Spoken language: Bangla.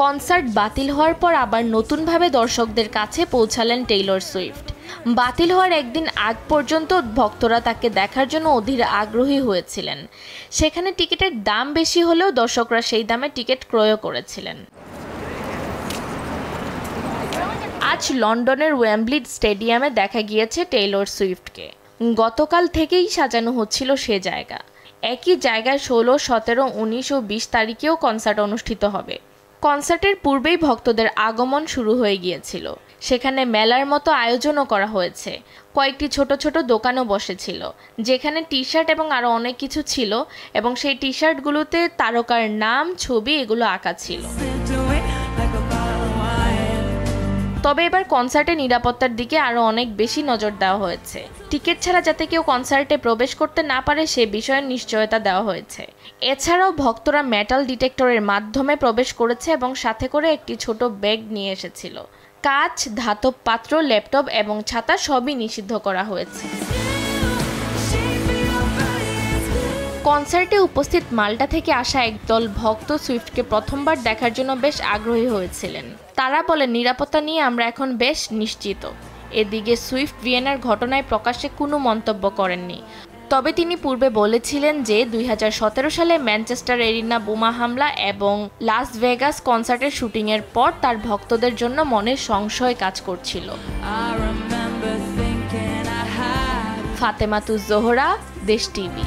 কনসার্ট বাতিল হওয়ার পর আবার নতুনভাবে দর্শকদের কাছে পৌঁছালেন টেইলর সুইফট। বাতিল হওয়ার একদিন আগ পর্যন্ত ভক্তরা তাকে দেখার জন্য অধীর আগ্রহী হয়েছিলেন। সেখানে টিকিটের দাম বেশি হলেও দর্শকরা সেই দামে টিকিট ক্রয় করেছিলেন। আজ লন্ডনের ওয়েম্বলি স্টেডিয়ামে দেখা গিয়েছে টেইলর সুইফটকে। গতকাল থেকেই সাজানো হচ্ছিল সে জায়গা। একই জায়গায় 16, 17, 19 ও 20 তারিখেও কনসার্ট অনুষ্ঠিত হবে। কনসার্টের পূর্বেই ভক্তদের আগমন শুরু হয়ে গিয়েছিল। সেখানে মেলার মতো আয়োজনও করা হয়েছে। কয়েকটি ছোট ছোট দোকানও বসেছিল, যেখানে টি শার্ট এবং আরও অনেক কিছু ছিল, এবং সেই টি শার্টগুলোতে তারকার নাম, ছবি এগুলো আঁকা ছিল। তবে এবার কনসার্টে নিরাপত্তার দিকে আরও অনেক বেশি নজর দেওয়া হয়েছে। টিকিট ছাড়া যাতে কেউ কনসার্টে প্রবেশ করতে না পারে সে বিষয়ে নিশ্চয়তা দেওয়া হয়েছে। এছাড়াও ভক্তরা মেটাল ডিটেক্টরের মাধ্যমে প্রবেশ করেছে এবং সাথে করে একটি ছোট ব্যাগ নিয়ে এসেছিল। কাঁচ, ধাতব পাত্র, ল্যাপটপ এবং ছাতা সবই নিষিদ্ধ করা হয়েছে। কনসার্টে উপস্থিত মাল্টা থেকে আসা একদল ভক্ত সুইফটকে প্রথমবার দেখার জন্য বেশ আগ্রহী হয়েছিলেন। তারা বলে, নিরাপত্তা নিয়ে আমরা এখন বেশ নিশ্চিত। এদিকে সুইফট ভিয়েনার ঘটনায় প্রকাশ্যে কোনো মন্তব্য করেননি। তবে তিনি পূর্বে বলেছিলেন যে 2017 সালে ম্যানচেস্টার এরিনা বোমা হামলা এবং লাস ভেগাস কনসার্টের শুটিংয়ের পর তার ভক্তদের জন্য মনে সংশয় কাজ করছিল। ফাতেমাতুজ জোহরা, দেশ টিভি।